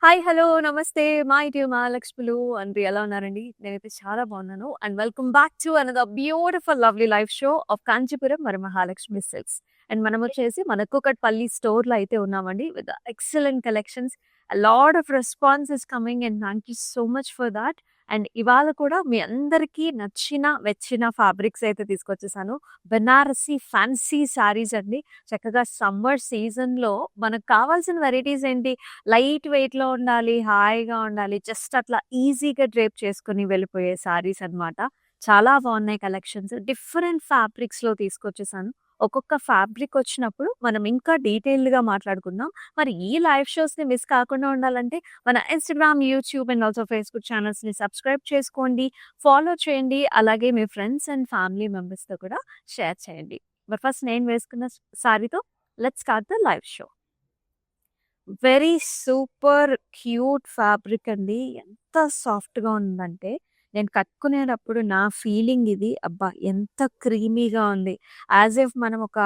Hi! Hello! నమస్తే. My dear మహాలక్ష్ములు అందరూ ఎలా ఉన్నారండి? నేనైతే చాలా బాగున్నాను. And welcome back to another beautiful lovely live show off Kanchipuram మరి మహాలక్ష్మి సిల్క్స్. అండ్ మనమొచ్చేసి మన కూకట్పల్లి స్టోర్‌లో అయితే ఉన్నామండి. With excellent collections. Lot of response is coming and thank you so much for thought. And ఇవాళ కూడా మీ అందరికీ నచ్చిన, వెచ్చిన ఫ్యాబ్రిక్స్ అయితే తీసుకొచ్చేసాను. బెనారసి ఫ్యాన్సీ శారీస్ అండి. చక్కగా సమ్మర్ సీజన్‌లో మనకు కావాల్సిన వెరైటీస్ ఏంటి? లైట్ వెయిట్‌లో ఉండాలి, హాయిగా ఉండాలి. జస్ట్ అట్లా ఈజీగా డ్రేప్ చేసుకొని వెళ్ళిపోయే శారీస్ అన్నమాట. చాలా బాగున్నాయి కలెక్షన్స్. డిఫరెంట్ ఫ్యాబ్రిక్స్‌లో తీసుకొచ్చేసాను. ఒక్కొక్క ఫ్యాబ్రిక్ వచ్చినప్పుడు మనం ఇంకా డీటెయిల్డ్‌గా మాట్లాడుకుందాం. మరి ఈ లైవ్ షోస్‌ని మిస్ కాకుండా ఉండాలంటే మన Instagram, YouTube and also Facebook ఛానల్స్‌ని సబ్స్క్రైబ్ చేసుకోండి, ఫాలో చేయండి. అలాగే మీ ఫ్రెండ్స్ అండ్ ఫ్యామిలీ మెంబర్స్‌తో కూడా షేర్ చేయండి. మరి ఫస్ట్ నేను వేసుకున్న సారీతో let's start the live show. Very super cute fabric అండి. ఎంత సాఫ్ట్‌గా ఉందంటే, నేను కట్టుకునేటప్పుడు నా ఫీలింగ్ ఇది. అబ్బా! ఎంత క్రీమీగా ఉంది. యాస్ ఇఫ్ మనం ఒక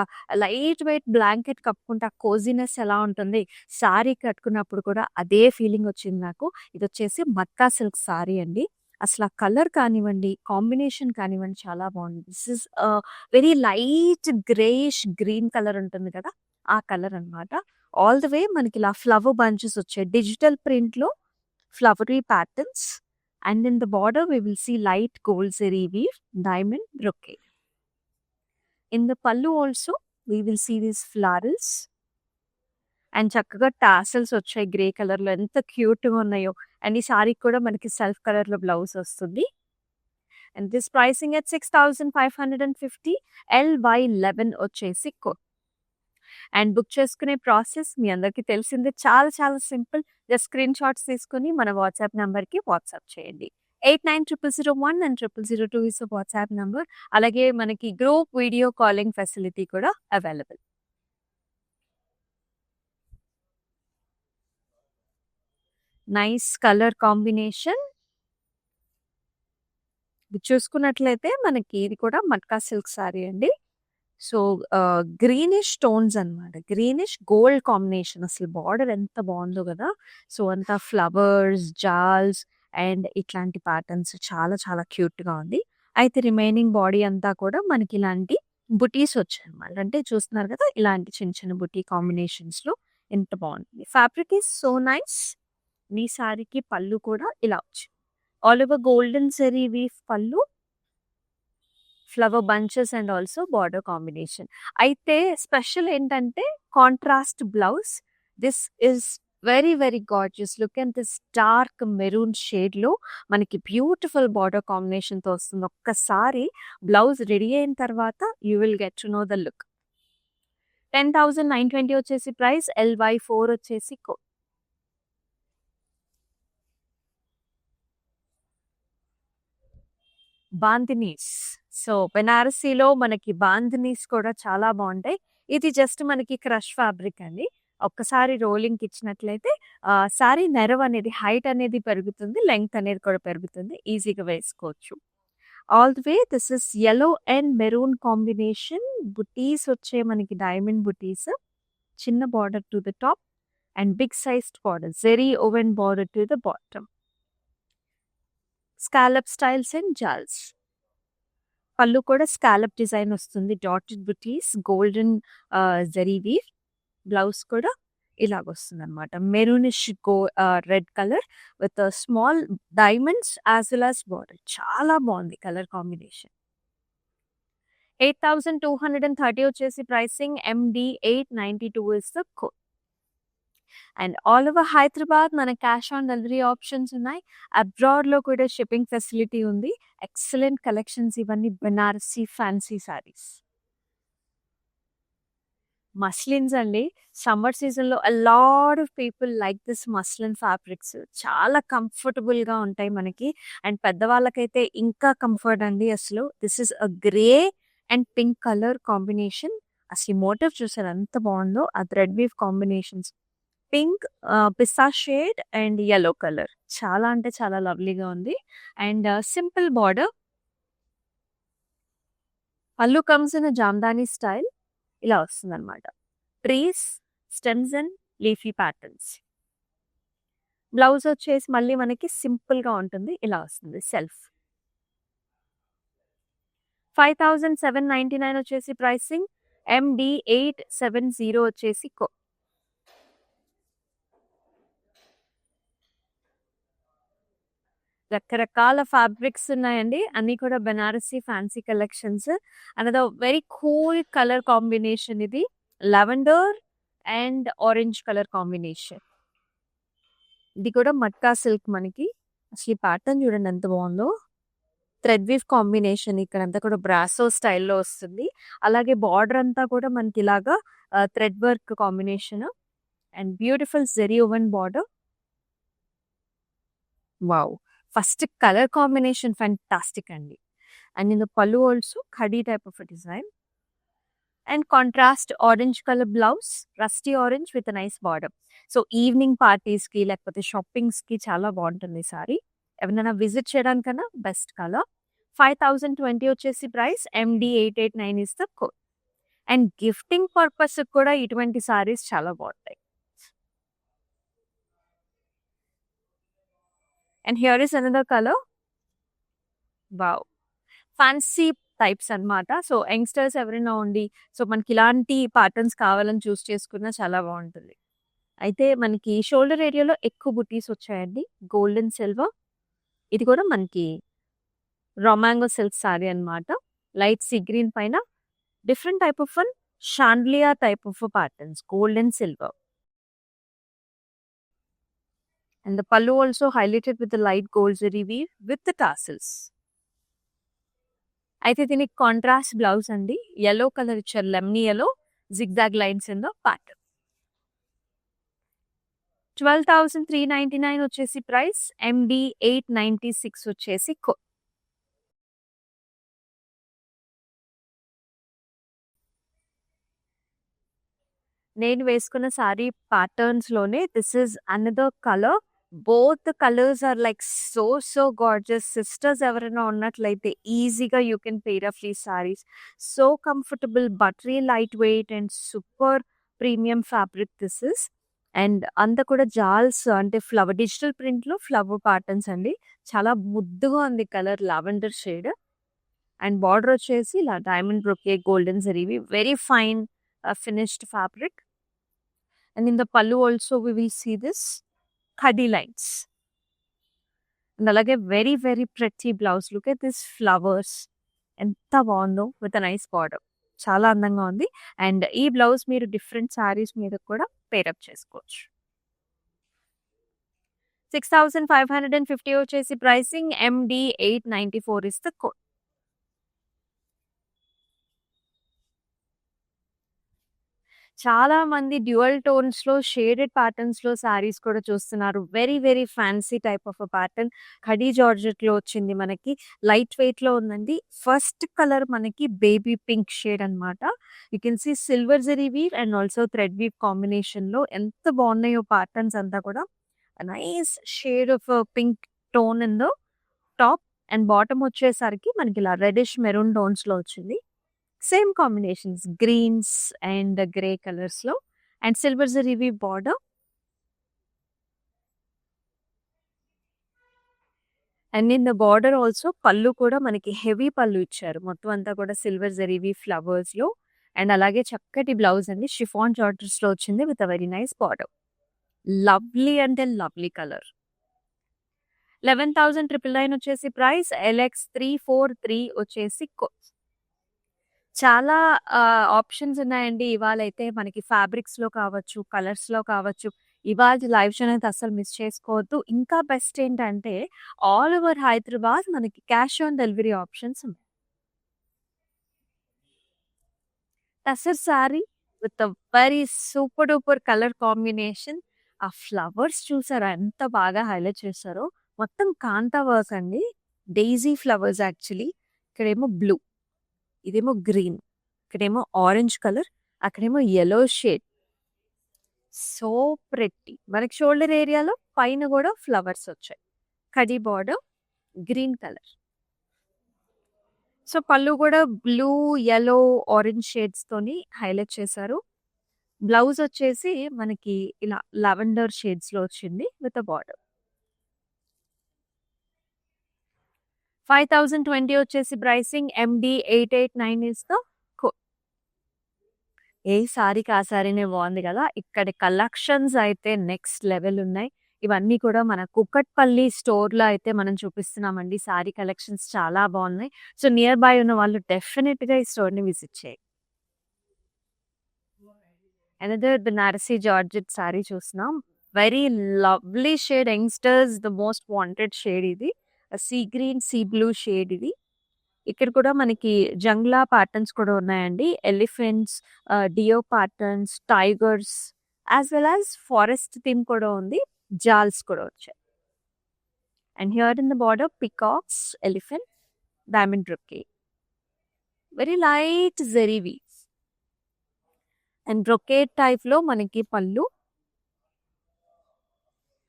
లైట్ వెయిట్ బ్లాంకెట్ కప్పుకుంటే ఆ కోజీనెస్ ఎలా ఉంటుంది, సారీ కట్టుకున్నప్పుడు కూడా అదే ఫీలింగ్ వచ్చింది నాకు. ఇదొచ్చేసి మట్కా సిల్క్ సారీ అండి. అసల కలర్ కానివ్వండి, కాంబినేషన్ కానివ్వండి చాలా బాగుంది. This is very light greyish green colour ఉంటుంది కదా! ఆ కలర్ అన్నమాట. ఆల్ ద వే మనకిలా ఫ్లవర్ బంచెస్ వచ్చాయి. డిజిటల్ ప్రింట్‌లో flowery patterns and in the border we will see light gold zari weave, diamond brocade. In the pallu also we will see these florals and చక్కగా tassels వచ్చాయి grey కలర్‌లో. ఎంత క్యూట్‌గా ఉన్నాయో. And ఈ సారీకి కూడా మనకి సెల్ఫ్ కలర్‌లో బ్లౌజ్ వస్తుంది. And this pricing at 6550 LY11 వచ్చేసి అండ్ బుక్ చేసుకునే ప్రాసెస్ మీ అందరికీ తెలిసిందే. చాలా చాలా సింపుల్. జస్ట్ స్క్రీన్ షాట్స్ తీసుకొని మన వాట్సాప్ నంబర్‌కి వాట్సాప్ చేయండి. 890001 and 0002 is the WhatsApp number. అలాగే మనకి గ్రూప్ వీడియో కాలింగ్ ఫెసిలిటీ కూడా అవైలబుల్. Nice colour combination. ఇది చూసుకున్నట్లయితే మనకి ఇది కూడా మట్కా సిల్క్ సారీ అండి. సో, గ్రీనిష్ టోన్స్ అన్నమాట. Greenish gold combination. అసలు బార్డర్ ఎంత బావుందో గదా! సో, అంతా ఫ్లవర్స్, జాల్స్ అండ్ ఇట్లాంటి ప్యాటర్న్స్ చాలా చాలా క్యూట్‌గా ఉంది. అయితే రిమైనింగ్ బాడీ అంతా కూడా మనకి ఇలాంటి బుటీస్ వచ్చాయన్నమాట. అంటే చూస్తున్నారు కదా! ఇలాంటి చిన్న చిన్న బుటీ కాంబినేషన్స్‌లో ఎంత బావుంది. Fabric is so nice. ఈ సారీకి పళ్ళు కూడా ఇలా వచ్చింది. All over golden zari weave pallu, flower bunches and also border combination. అయితే స్పెషల్ ఏంటంటే contrast blouse. This is very very gorgeous. Look at this dark maroon షేడ్‌లో మనకి బ్యూటిఫుల్ బార్డర్ కాంబినేషన్‌తో వస్తుంది. ఒక్కసారి బ్లౌజ్ రెడీ అయిన తర్వాత you will get to know the look. 10,920 వచ్చేసి ప్రైస్. LY4 వచ్చేసి బాందినీస్. సో, బెనారసీలో మనకి బాందినీస్ కూడా చాలా బావుంటాయి. ఇది జస్ట్ మనకి క్రష్ ఫ్యాబ్రిక్ అండి. ఒక్కసారి రోలింగ్‌కి ఇచ్చినట్లయితే సారీ నెరవనేది హైట్ అనేది పెరుగుతుంది. లెంగ్త్ అనేది కూడా పెరుగుతుంది. ఈజీగా వేసుకోవచ్చు. All the way this is yellow and maroon combination. Butis వచ్చాయి మనకి డైమండ్ బుటీస్. చిన్న border to the top and big sized border. Zari woven border to the bottom. Scallop styles and jaals. Pallu కూడా స్కాలప్ డిజైన్ వస్తుంది. Dotted butis, golden zari weave. Blouse కూడా ఇలాగొస్తుందనమాట. Maroonish red colour with small diamonds as well as border. చాలా బావుంది colour combination. 8,230 వచ్చేసి pricing. MD 892 is the code. And all over Hyderabad మన cash on delivery options ఉన్నాయి. అబ్రాడ్‌లో కూడా షిప్పింగ్ ఫెసిలిటీ ఉంది. ఎక్సలెంట్ కలెక్షన్స్ ఇవన్నీ బెనారసి ఫ్యాన్సీ సారీస్. మస్లిన్స్ అండి. సమ్మర్ సీజన్‌లో lot of people like this muslin fabrics. చాలా కంఫర్టబుల్‌గా ఉంటాయి మనకి. అండ్ పెద్దవాళ్ళకైతే ఇంకా కంఫర్ట్ అండి అసలు. This is a grey and pink colour combination. అసలు ఈ మోటివ్ చూసారా ఎంత బావుందో. ఆ థ్రెడ్ వీవ్ కాంబినేషన్స్. పింక్, పిస్తా షేడ్ అండ్ యెల్లో కలర్. చాలా అంటే చాలా లవ్లీగా ఉంది. And simple border. Pallu comes in Jamdani style. ఇలా వస్తుందన్నమాట. Trees, stems and leafy patterns. Blouse వచ్చేసి మళ్ళీ మనకి సింపుల్‌గా ఉంటుంది. ఇలా వస్తుంది సెల్ఫ్. 5799 వచ్చేసి ప్రైసింగ్. ఎండి 870 వచ్చేసి రకరకాల ఫ్యాబ్రిక్స్ ఉన్నాయండి. అన్నీ కూడా Banarasi fancy collections. Another very cool colour combination ఇది. Lavender and orange colour combination. ఇది కూడా మట్కా సిల్క్ మనకి. అసలు ఈ ప్యాటర్న్ చూడండి ఎంత బాగుందో. థ్రెడ్ వీవ్ కాంబినేషన్ ఇక్కడంతా కూడా బ్రాసో స్టైల్‌లో వస్తుంది. అలాగే బార్డర్ అంతా కూడా మనకి ఇలాగా thread work combination and beautiful zari woven border. Wow! First colour combination fantastic అండి. And in the pallu also khadi type of design and contrast orange colour blouse, rusty orange with nice border. So evening పార్టీస్‌కి లేకపోతే షాపింగ్స్‌కి చాలా బాగుంటుంది ఈ sorry. ఎవరినైనా visit చేయడానికన్నా best colour. 5020 వచ్చేసి price. MD 889 is the code. And gifting పర్పస్‌కి కూడా ఇటువంటి సారీస్ చాలా బాగుంటాయి. And here is another colour. Wow! Fancy types అన్నమాట. సో యంగ్‌స్టర్స్ ఎవరైనా ఉండి సో మనకి ఇలాంటి ప్యాటర్న్స్ కావాలని చూస్ చేసుకున్నా చాలా బాగుంటుంది. అయితే మనకి షోల్డర్ ఏరియాలో ఎక్కువ బుటీస్ వచ్చాయండి. Gold and silver. ఇది కూడా మనకి రామాంగో సిల్క్ సారీ అన్నమాట. లైట్ సీ గ్రీన్ పైన different type of chandelier type of patterns, gold and silver. And the pallu also highlighted with the light gold zari weave with the tassels. అయితే దీనికి contrast blouse అండి. Yellow colour ఇచ్చారు. Lemony yellow zigzag lines in the pattern. 12,399 వచ్చేసి price. MD 896 వచ్చేసి నేను వేసుకున్న సారీ ప్యాటర్న్స్‌లోనే this is another colour. Both the colours are like so gorgeous. Sisters ఎవరైనా ఉన్నట్లయితే ఈజీగా you can pair up these saris. So comfortable, buttery light weight and super premium fabric this is. అండ్ అంతా కూడా జాల్స్ అంటే ఫ్లవర్ డిజిటల్ ప్రింట్‌లో ఫ్లవర్ ప్యాటర్న్స్ అండి. చాలా ముద్దుగా ఉంది colour lavender shade. And border వచ్చేసి ఇలా డైమండ్ బ్రొకే గోల్డెన్ జరీవి very fine finished fabric. And in the pallu also we will see this khadi lines. And alage very pretty blouse. Look at this flowers. Enta bagundo with a nice border. Chala andanga undi. And ee blouse meer different sarees meeda kuda pair up chesukochu. 6,550 వచ్చేసి pricing. MD 894 is the code. చాలా మంది dual టోన్స్‌లో shaded ప్యాటర్న్స్‌లో సారీస్ కూడా చూస్తున్నారు. Very fancy type of pattern. Khaddi జార్జెట్‌లో వచ్చింది మనకి. లైట్ వెయిట్‌లో ఉందండి. ఫస్ట్ కలర్ మనకి బేబీ పింక్ షేడ్ అన్నమాట. You can see silver zari weave and also thread weave కాంబినేషన్‌లో ఎంత బాగున్నాయో ప్యాటర్న్స్ అంతా కూడా. Nice shade of pink tone in the top and bottom వచ్చేసరికి మనకి ఇలా రెడ్డిష్ మెరూన్ టోన్స్‌లో వచ్చింది. Same combinations greens and grey కలర్స్‌లో and silver zari weave border. And in the border also pallu కూడా మనకి హెవీ పళ్ళు ఇచ్చారు. మొత్తం అంతా కూడా సిల్వర్ జరీ వీవ్ ఫ్లవర్స్‌లో అండ్ అలాగే చక్కటి బ్లౌజ్ అండి. షిఫాన్ జార్జెట్స్‌లో వచ్చింది with a very nice border. Lovely అంటే లవ్లీ కలర్. 11,999 వచ్చేసి ప్రైస్. LX 343 వచ్చేసి చాలా ఆప్షన్స్ ఉన్నాయండి ఇవాళైతే. మనకి ఫ్యాబ్రిక్స్‌లో కావచ్చు, కలర్స్‌లో కావచ్చు. ఇవాల్టి లైవ్ షోని అయితే అస్సలు మిస్ చేసుకోవద్దు. ఇంకా బెస్ట్ ఏంటంటే ఆల్ ఓవర్ హైదరాబాద్ మనకి క్యాష్ ఆన్ డెలివరీ ఆప్షన్స్ ఉన్నాయి. Tussar sorry with a very super duper colour combination. ఆ ఫ్లవర్స్ చూసారా ఎంత బాగా హైలైట్ చేశారో. మొత్తం కాంతా వర్క్ అండి. డెయిజీ ఫ్లవర్స్ యాక్చువల్లీ. ఇక్కడేమో బ్లూ, ఇదేమో గ్రీన్, ఇక్కడేమో ఆరెంజ్ కలర్, అక్కడేమో యెల్లో షేడ్. So pretty. మనకి షోల్డర్ ఏరియాలో పైన కూడా ఫ్లవర్స్ వచ్చాయి. Khadi border, green colour. So పళ్ళు కూడా బ్లూ, యెల్లో, ఆరెంజ్ షేడ్స్ తోని హైలైట్ చేశారు. బ్లౌజ్ వచ్చేసి మనకి ఇలా లావెండర్ షేడ్స్ లో వచ్చింది విత్ అ బార్డర్. 5020 వచ్చేసి pricing. MD889 is the code. ఏ సారీకి ఆ సారీనే బాగుంది కదా! ఇక్కడి కలెక్షన్స్ అయితే నెక్స్ట్ లెవెల్ ఉన్నాయి. ఇవన్నీ కూడా మన కుకట్పల్లి స్టోర్‌లో అయితే మనం చూపిస్తున్నామండి. సారీ కలెక్షన్స్ చాలా బాగున్నాయి. సో, నియర్ బై ఉన్న వాళ్ళు డెఫినిట్‌గా ఈ స్టోర్‌ని విజిట్ చేయండి. అనదర్ బనారసి జార్జెట్ సారీ చూస్తున్నాం. Very lovely shade. Youngsters the most wanted shade ఇది. Sea green, sea blue shade ఇది. ఇక్కడ కూడా మనకి జంగ్లా ప్యాటర్న్స్ కూడా ఉన్నాయండి. Elephants, deer patterns, tigers as well as forest theme కూడా ఉంది. జాల్స్ కూడా వచ్చాయి. And here in the border peacocks, elephant, diamond brocade. Very light zari weaves. And brocade టైప్‌లో మనకి పళ్ళు.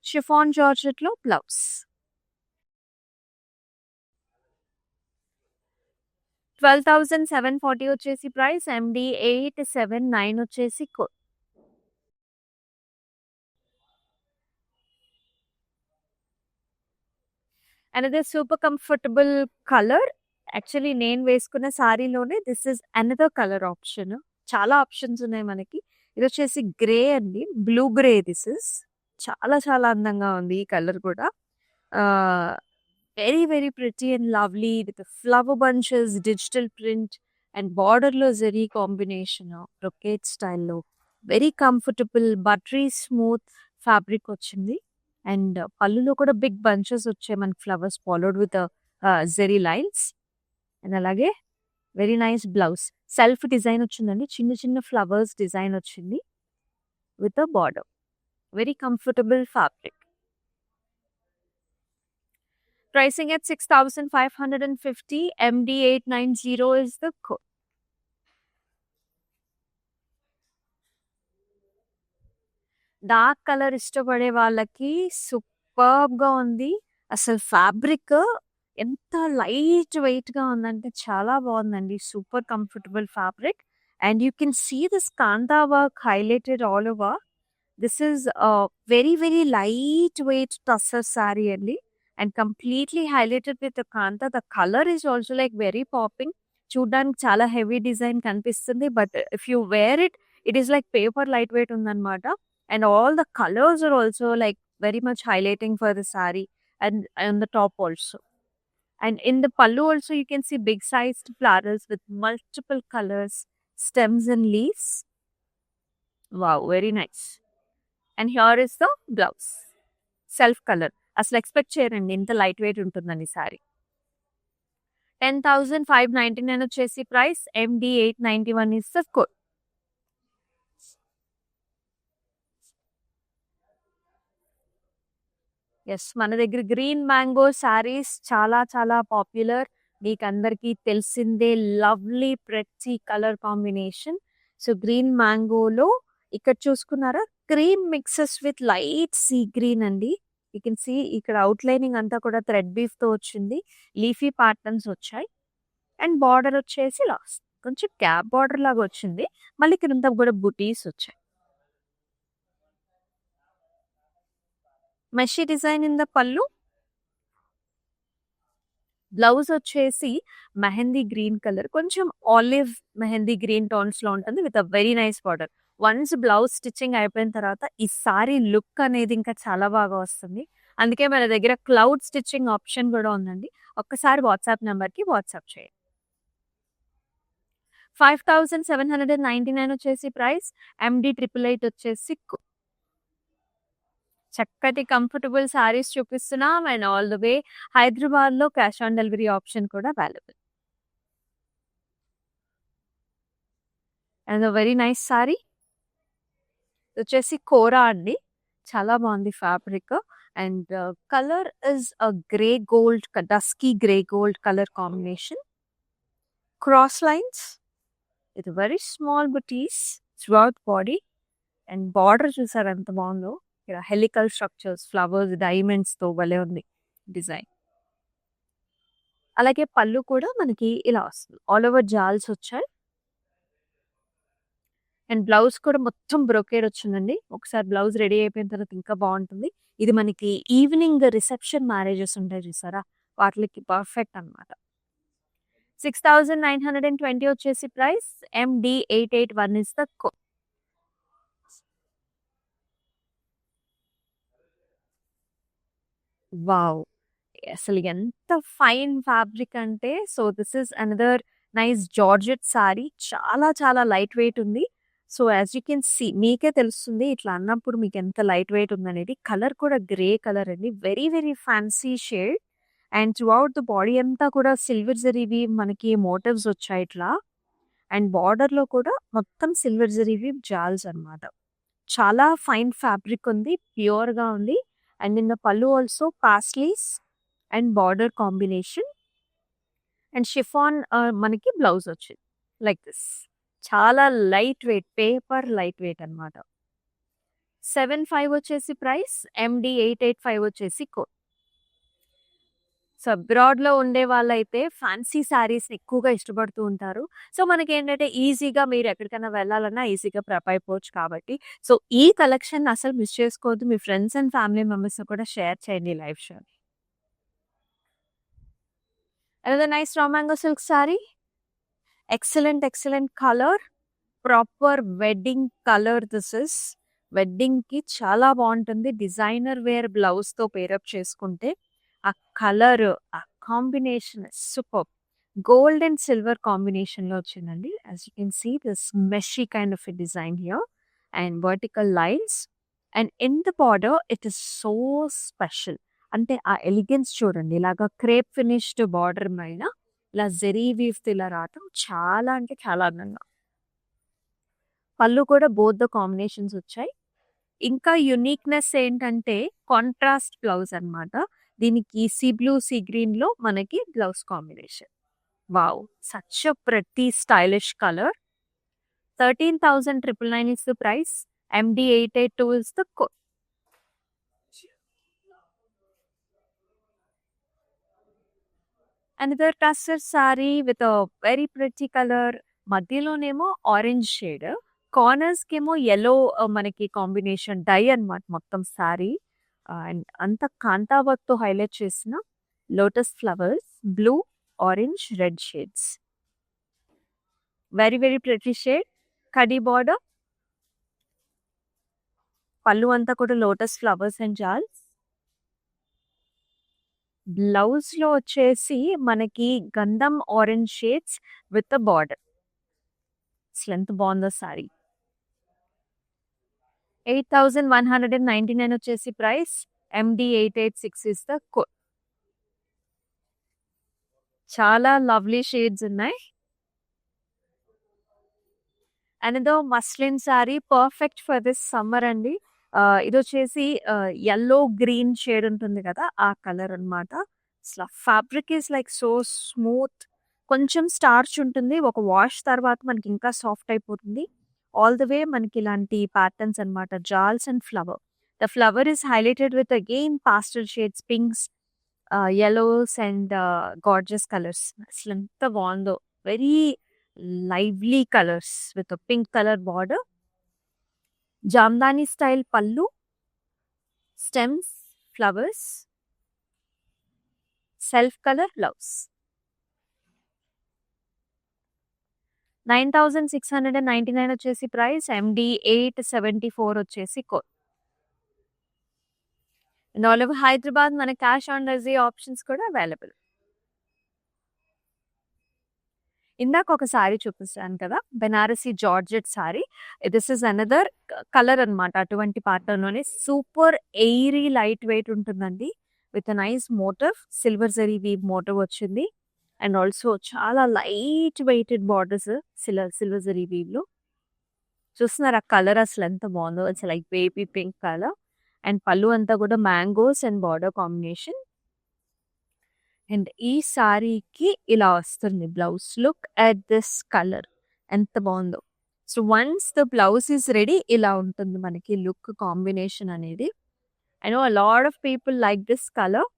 Chiffon జార్జెట్‌లో blouse. 12,740 వచ్చేసి ప్రైస్. MD879 వచ్చేసి code. Another super comfortable colour. Actually నేను వేసుకున్న సారీలోనే this is another colour option. చాలా ఆప్షన్స్ ఉన్నాయి మనకి. ఇది వచ్చేసి గ్రే అండి. Blue grey this is. చాలా చాలా అందంగా ఉంది ఈ కలర్ కూడా. Very very pretty and lovely with flower bunches, digital print and బార్డర్‌లో జెరీ కాంబినేషన్ బ్రొకేడ్ స్టైల్‌లో. Very comfortable buttery smooth fabric వచ్చింది. అండ్ పళ్ళులో కూడా బిగ్ బంచెస్ వచ్చాయి మనకి flowers followed with zari lines. And అలాగే very nice blouse. Self design వచ్చిందండి. చిన్న చిన్న ఫ్లవర్స్ డిజైన్ వచ్చింది with a border. Very comfortable fabric. Pricing at 6,550. MD890 is the code. Dark colour ఇష్టపడే వాళ్ళకి సూపర్బ్‌గా ఉంది. అసలు ఫ్యాబ్రిక్ ఎంత లైట్ వెయిట్‌గా ఉందంటే చాలా బాగుందండి. Super comfortable fabric. And you can see this kantha work highlighted all over. This is very very light weight tussar sari అండి. And completely highlighted with kantha. The colour is also like very popping. చూడ్డానికి చాలా heavy design కనిపిస్తుంది. But if you wear it, it is like paper light weight ఉందన్నమాట. And all the colors are also like very much highlighting for the saree and on the top also. And in the pallu also you can see big sized flowers with multiple colors, stems and leaves. Wow, very nice. And here is the blouse. Self color. అసలు expect చేయరండి ఇంత light weight ఉంటుందని సారీ. 10,599 వచ్చేసి price. MD891 is the code. Yes, మన దగ్గర green mango saris చాలా చాలా popular. మీకందరికీ తెలిసిందే lovely pretty colour combination. So green మ్యాంగోలో ఇక్కడ చూసుకున్నారా, cream mixes with light sea green అండి. యూ కెన్ సీ ఇక్కడ అవుట్లైనింగ్ అంతా కూడా థ్రెడ్ బీఫ్తో వచ్చింది. లీఫీ ప్యాటర్న్స్ వచ్చాయి. అండ్ బార్డర్ వచ్చేసి లాస్ట్ కొంచెం గ్యాప్ బార్డర్ లాగా వచ్చింది. మళ్ళీ కింద కూడా బుటీస్ వచ్చాయి. Mesh design in the pallu. Blouse వచ్చేసి మెహందీ గ్రీన్ కలర్, కొంచెం ఆలివ్ మెహందీ గ్రీన్ టోన్స్ లో ఉంటుంది with a very nice border. Once blouse stitching అయిపోయిన తర్వాత ఈ సారీ లుక్ అనేది ఇంకా చాలా బాగా వస్తుంది. అందుకే మన దగ్గర క్లౌడ్ స్టిచ్చింగ్ ఆప్షన్ కూడా ఉందండి. ఒక్కసారి వాట్సాప్ నెంబర్కి వాట్సాప్ చేయండి. 5,799 వచ్చేసి ప్రైస్. MD888 వచ్చేసి చక్కటి కంఫర్టబుల్ సారీస్ చూపిస్తున్నాం. అండ్ ఆల్ ద వే హైదరాబాద్లో క్యాష్ ఆన్ డెలివరీ ఆప్షన్ కూడా available. And very nice sorry వచ్చేసి కోరా అండి. చాలా బాగుంది fabric. And colour is a grey gold, dusky grey gold colour combination. Cross lines with very small buttis throughout body. And border చూసారు ఎంత బాగుందో. ఇక్కడ helical structures, flowers, diamonds తో భలే ఉంది డిజైన్. అలాగే పళ్ళు కూడా మనకి ఇలా వస్తుంది. ఆల్ ఓవర్ జాల్స్ వచ్చాయి. అండ్ బ్లౌజ్ కూడా మొత్తం బ్రోకేడ్ వచ్చిందండి. ఒకసారి బ్లౌజ్ రెడీ అయిపోయిన తర్వాత ఇంకా బాగుంటుంది. ఇది మనకి ఈవినింగ్ రిసెప్షన్ మ్యారేజెస్ ఉంటాయి చూసారా, వాటికి పర్ఫెక్ట్ అనమాట. 6,920 వచ్చేసి price. MD881 is the code. Wow! అసలు ఎంత ఫైన్ ఫ్యాబ్రిక్ అంటే, so this is another nice georgette sari. చాలా చాలా లైట్ వెయిట్ ఉంది. So as you can see, మీకే తెలుస్తుంది ఇట్లా అన్నప్పుడు మీకు ఎంత లైట్ వెయిట్ ఉందనేది. కలర్ కూడా గ్రే కలర్ అండి. Very very fancy shade. And throughout the body అంతా కూడా సిల్వర్ జరీవి మనకి మోటివ్స్ వచ్చాయి ఇట్లా. అండ్ బార్డర్‌లో కూడా మొత్తం సిల్వర్ జరీవి జాల్స్ అన్నమాట. చాలా ఫైన్ ఫ్యాబ్రిక్ ఉంది. ప్యూర్‌గా ఉంది. And in the pallu also paisleys and border combination. And chiffon మనకి బ్లౌజ్ వచ్చింది. Like this. చాలా light weight, paper light weight అన్నమాట. 75 వచ్చేసి ప్రైస్. MD885 వచ్చేసి కోడ్. సో అబ్రాడ్‌లో ఉండే వాళ్ళైతే ఫ్యాన్సీ శారీస్‌ని ఎక్కువగా ఇష్టపడుతూ ఉంటారు. సో మనకేంటంటే ఈజీగా మీరు ఎక్కడికైనా వెళ్ళాలన్నా ఈజీగా ప్రెప్ అయిపోవచ్చు కాబట్టి, సో ఈ కలెక్షన్ అసలు మిస్ చేసుకోవద్దు. మీ ఫ్రెండ్స్ అండ్ ఫ్యామిలీ మెంబర్స్‌తో కూడా షేర్ చేయండి ఈ లైవ్ షోని. Another nice raw mango silk sari. Excellent, excellent colour. Proper wedding colour this is. వెడ్డింగ్‌కి చాలా బావుంటుంది. డిజైనర్ వేర్ బ్లౌజ్‌తో పేరప్ చేసుకుంటే ఆ కలర్, ఆ combination superb. Gold and silver కాంబినేషన్‌లో వచ్చిందండి. As you can see this mesh kind of a design here and vertical lines. And in the border it is so special. అంటే ఆ elegance చూడండి. ఇలాగా crepe finished border పైన ఇలా జెరీ వీవ్‌తో ఇలా రావటం చాలా అంటే చాలా అందంగా. పళ్ళు కూడా బోత్ ద కాంబినేషన్స్ వచ్చాయి. ఇంకా యూనిక్‌నెస్ ఏంటంటే కాంట్రాస్ట్ బ్లౌజ్ అన్నమాట. దీనికి సీ బ్లూ, సీ గ్రీన్‌లో మనకి blouse combination. Wow! Such a pretty stylish colour. 13,999 is the price. MD882 is the code. Another tussar saree with a very pretty color. మధ్యలోనేమో orange shade. కార్నర్స్‌కేమో yellow మనకి combination dye అన్నమాట మొత్తం సారీ. అండ్ అంతా కాంతా వర్క్‌తో హైలైట్ చేసిన lotus flowers, blue, orange, red shades. Very very pretty shade. Khaddi border. Pallu అంతా కూడా లోటస్ ఫ్లవర్స్ అండ్ జాల్స్. బ్లౌజ్‌లో వచ్చేసి మనకి గంధం orange shades with the border. అసలు ఎంత బావుందో సారీ. 8,199 వచ్చేసి price. MD886 is the code. చాలా లవ్లీ షేడ్స్ ఉన్నాయి. Another muslin sorry perfect for this summer అండి. ఇదొచ్చేసి యెల్లో గ్రీన్ షేడ్ ఉంటుంది కదా! ఆ కలర్ అన్నమాట. అసల fabric is like so smooth. కొంచెం స్టార్చ్ ఉంటుంది. ఒక వాష్ తర్వాత మనకి ఇంకా సాఫ్ట్ అయిపోతుంది. ఆల్ ద వే మనకి ఇలాంటి ప్యాటర్న్స్ అన్నమాట. Jaals and flower. The flower is highlighted with again pastel shades, pinks, yellows and gorgeous colours. అసలు ఎంత బావుందో. Very lively colours with a pink colour border. Jamdani style pallu, stems, flowers, self colour blouse. 9,699 వచ్చేసి price. MD874 వచ్చేసి code. And all over Hyderabad మన cash on delivery options కూడా available. ఇందాక ఒక సారీ చూపిస్తాను కదా! Banarasi georgette sari. This is another colour అన్నమాట. అటువంటి ప్యాటర్న్‌లోనే సూపర్ ఎయిరీ లైట్ వెయిట్ ఉంటుందండి. With a nice motif. Silver zari weave motif వచ్చింది. అండ్ ఆల్సో చాలా light weighted borders silver zari వీవ్‌లో. చూస్తున్నారా కలర్ అసలు ఎంత బావుందో. It's like baby pink colour. And pallu అంతా కూడా mangoes and border combination. And ఈ సారీకి ఇలా వస్తుంది blouse. Look at this colour. ఎంత బావుందో. So once the blouse is ready ఇలా ఉంటుంది మనకి లుక్ కాంబినేషన్ అనేది. I know a lot of people like this colour.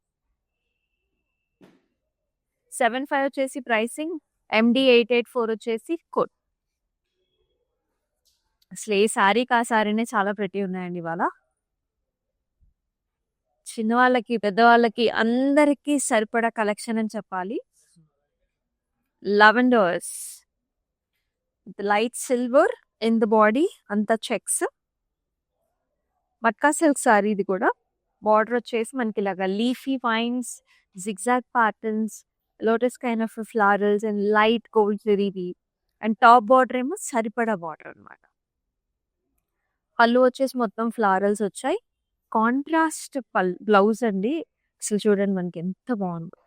75 వచ్చేసి ప్రైసింగ్. MD884 వచ్చేసి కోడ్. అసలు ఏ సారీకి ఆ సారీనే చాలా ప్రెటీ ఉన్నాయండి ఇవాళ. చిన్నవాళ్ళకి, పెద్దవాళ్ళకి అందరికీ సరిపడా కలెక్షన్ అని చెప్పాలి. Lavenders with light silver in the body, అంతా చెక్స్. మట్కా సిల్క్ సారీ ఇది కూడా. బార్డర్ వచ్చేసి మనకి ఇలాగా leafy vines, zigzag patterns, lotus kind of florals and light gold జరీవి. అండ్ టాప్ బార్డర్ ఏమో సరిపడా బార్డర్ అనమాట. పళ్ళు వచ్చేసి మొత్తం ఫ్లవరల్స్ వచ్చాయి. కాంట్రాస్ట్ బ్లౌజ్ అండి. అసలు చూడండి మనకి ఎంత బాగుందో.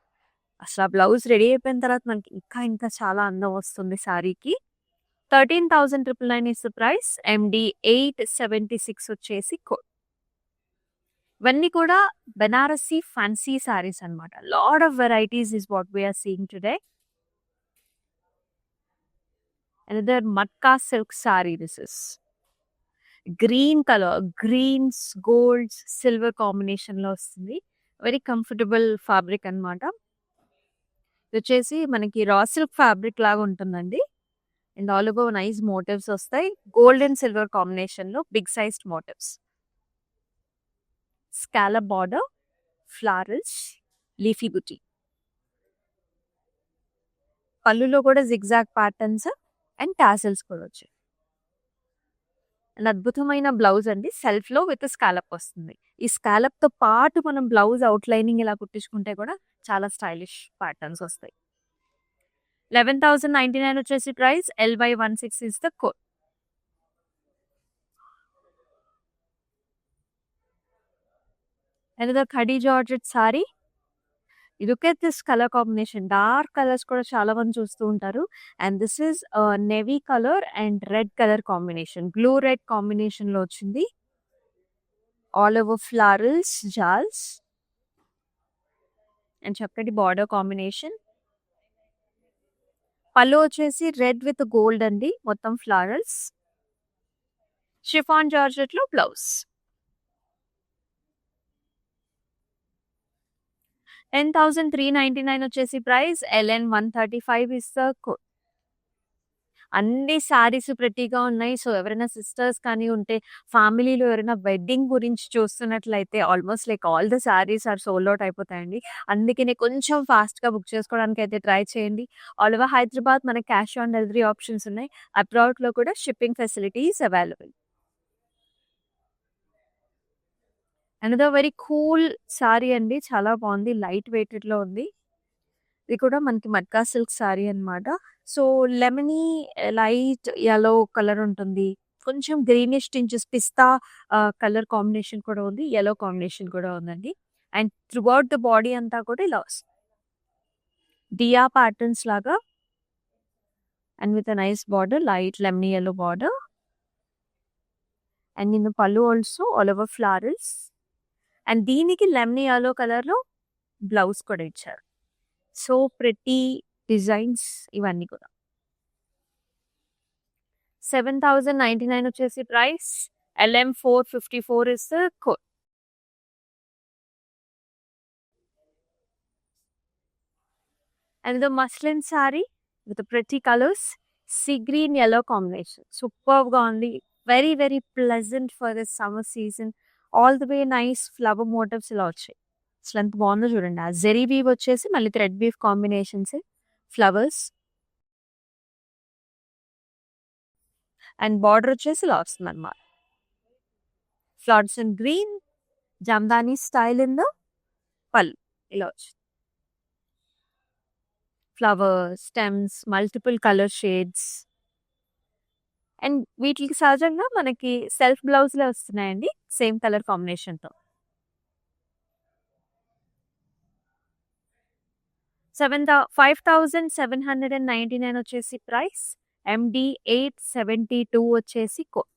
అసలు ఆ బ్లౌజ్ రెడీ అయిపోయిన తర్వాత మనకి ఇంకా ఇంకా చాలా అందం వస్తుంది శారీకి. 13,999 ఇస్ ద ప్రైస్. ఎండి 876 వచ్చేసి కోడ్. ఇవన్నీ కూడా బెనారసీ ఫ్యాన్సీ సారీస్ అన్నమాట. Lot of varieties is what we are seeing today. Another matka silk sari. This is green colour, greens, golds, silver combination లో వస్తుంది. వెరీ కంఫర్టబుల్ ఫ్యాబ్రిక్ అన్నమాట. ఇది వచ్చేసి మనకి రా సిల్క్ ఫ్యాబ్రిక్ లాగా ఉంటుందండి. And all over nice motifs వస్తాయి. గోల్డ్ అండ్ సిల్వర్ కాంబినేషన్ లో big sized motifs. Scallop border, florals, leafy buti. పళ్ళులో కూడా జిగ్జాగ్ ప్యాటర్న్స్ అండ్ టాసల్స్ కూడా వచ్చాయి. అండ్ అద్భుతమైన బ్లౌజ్ అండి. సెల్ఫ్ లో విత్ స్కాలప్ వస్తుంది. ఈ స్కాలప్ తో పాటు మనం బ్లౌజ్ అవుట్ లైనింగ్ ఇలా కుట్టించుకుంటే కూడా చాలా స్టైలిష్ ప్యాటర్న్స్ వస్తాయి. 11,099 వచ్చేసి price. LY16 is the code. Another khadi georgette sorry. Look at this colour combination. Dark colours కూడా చాలా మంది చూస్తూ ఉంటారు. And this is navy colour and red colour combination. Blue red combination లో వచ్చింది. ఆల్ ఓవర్ ఫ్లవరల్స్, జాల్స్ అండ్ చక్కటి బార్డర్ కాంబినేషన్. పళ్ళు వచ్చేసి రెడ్ విత్ గోల్డ్ అండి. మొత్తం ఫ్లవరల్స్. షిఫాన్ జార్జెట్ లో బ్లౌజ్. 10,399 వచ్చేసి price. LN135 is the code. అన్ని సారీస్ ప్రెట్టీగా ఉన్నాయి. సో ఎవరైనా సిస్టర్స్ కానీ ఉంటే, ఫ్యామిలీలో ఎవరైనా వెడ్డింగ్ గురించి చూస్తున్నట్లయితే almost like all the saris are sold out అయిపోతాయండి. అందుకనే కొంచెం ఫాస్ట్గా బుక్ చేసుకోవడానికి అయితే ట్రై చేయండి. ఆల్ ఓవర్ హైదరాబాద్ మనకి క్యాష్ ఆన్ డెలివరీ ఆప్షన్స్ ఉన్నాయి. అబ్రాడ్లో కూడా shipping facilities available. Another very cool sorry అండి. చాలా బాగుంది. లైట్ వెయిటెడ్ లో ఉంది. ఇది కూడా మనకి మట్కా సిల్క్ సారీ అన్నమాట. So lemony light yellow colour ఉంటుంది. కొంచెం greenish tinges pista colour combination కూడా ఉంది. యెల్లో కాంబినేషన్ కూడా ఉందండి. And throughout the body అంతా కూడా ఇలా వస్తుంది. డియా ప్యాటర్న్స్ లాగా and with nice border, light lemony yellow border. And in pallu also all over florals. And దీనికి లెమనీ yellow కలర్ లో బ్లౌజ్ కూడా ఇచ్చారు. సో ప్రెటీ డిజైన్స్ ఇవన్నీ కూడా. 7,099 వచ్చేసి price. LM454 is the code. And the muslin sari with pretty colours. See green yellow combination. Super గా ఉంది. Very very pleasant for this summer season. All the way nice flower motifs ఇలా వచ్చాయి. అసలు ఎంత బాగుందో చూడండి. ఆ జెరీ వీవ్ వచ్చేసి మళ్ళీ thread weave combinations, flowers and border వచ్చేసి ఇలా వస్తుంది అనమాట. Flowers in green, Jamdani style in the pallu ఇలా వచ్చింది. Flowers, stems, multiple colour shades. And వీటికి సహజంగా మనకి సెల్ఫ్ బ్లౌజ్లే వస్తున్నాయండి. సేమ్ కలర్ కాంబినేషన్తో. 5,799 వచ్చేసి ప్రైస్. MD 872 వచ్చేసి కోడ్.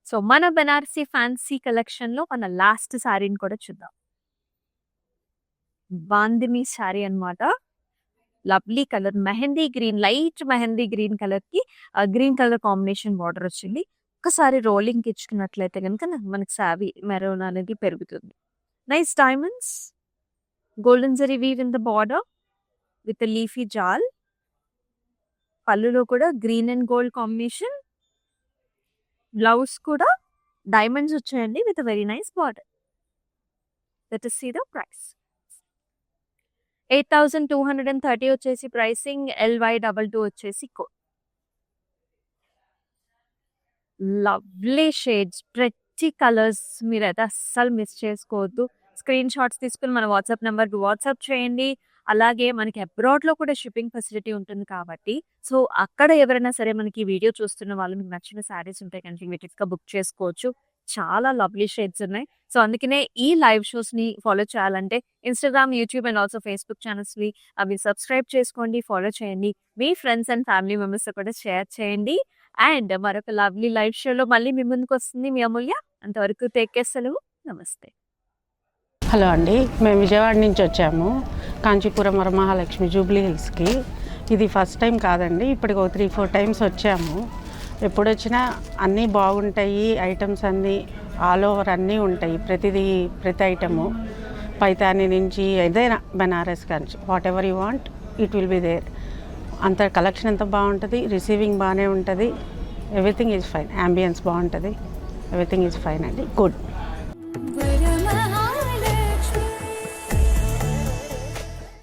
సో మన బెనారసీ ఫ్యాన్సీ కలెక్షన్ లో మన లాస్ట్ శారీని కూడా చూద్దాం. బాందిని శారీ అన్నమాట. Lovely colour mehndi green, light mehndi green colour కి గ్రీన్ కలర్ కాంబినేషన్ బార్డర్ వచ్చింది. ఒక్కసారి రోలింగ్ ఇచ్చుకున్నట్లయితే కనుక మనకి సారీ మెరూన్ అనేది పెరుగుతుంది. Nice diamonds, golden zari weave in the border with leafy jaal. పళ్ళులో కూడా green and gold combination. Blouse కూడా డైమండ్స్ వచ్చాయండి with very nice border. Let us see the price. 8,230 వచ్చేసి ప్రైసింగ్, LY22 వచ్చేసి కోడ్. లవ్లీ షేడ్స్, ప్రతి colours మీరైతే అస్సలు మిస్ చేసుకోవద్దు. స్క్రీన్ షాట్స్ తీసుకుని మన వాట్సాప్ నెంబర్కి వాట్సాప్ చేయండి. అలాగే మనకి అబ్రాడ్లో కూడా షిప్పింగ్ ఫెసిలిటీ ఉంటుంది కాబట్టి, సో అక్కడ ఎవరైనా సరే మనకి ఈ వీడియో చూస్తున్న వాళ్ళు మీకు నచ్చిన శారీస్ ఉంటాయి కనుక ఇమీడియట్గా బుక్ చేసుకోవచ్చు. చాలా లవ్లీ షేడ్స్ ఉన్నాయి. సో అందుకనే ఈ లైవ్ షోస్ని ఫాలో చేయాలంటే Instagram, YouTube and also Facebook ఛానల్స్ని అవి సబ్స్క్రైబ్ చేసుకోండి, ఫాలో చేయండి. మీ ఫ్రెండ్స్ అండ్ ఫ్యామిలీ మెంబర్స్తో కూడా షేర్ చేయండి. అండ్ మరొక లవ్లీ లైవ్ షోలో మళ్ళీ మీ ముందుకు వస్తుంది మీ అమూల్య. అంతవరకు టేక్ కేర్, సెలవు, నమస్తే. హలో అండి, మేము విజయవాడ నుంచి వచ్చాము కాంచీపురం వరమహాలక్ష్మి జూబ్లీ హిల్స్కి. ఇది ఫస్ట్ టైం కాదండి, ఇప్పటికి ఒక 3-4 టైమ్స్ వచ్చాము. ఎప్పుడు వచ్చినా అన్నీ బాగుంటాయి, ఐటమ్స్ అన్నీ ఆల్ ఓవర్ అన్నీ ఉంటాయి. ప్రతి ఐటము పైతాని నుంచి ఏదైనా బెనారస్ కానీ whatever you want it will be there. అంత కలెక్షన్ ఎంత బాగుంటుంది, రిసీవింగ్ బాగానే ఉంటుంది, ఎవ్రీథింగ్ ఈజ్ ఫైన్, యాంబియన్స్ బాగుంటుంది, ఎవ్రీథింగ్ ఈజ్ ఫైన్ అండి, గుడ్.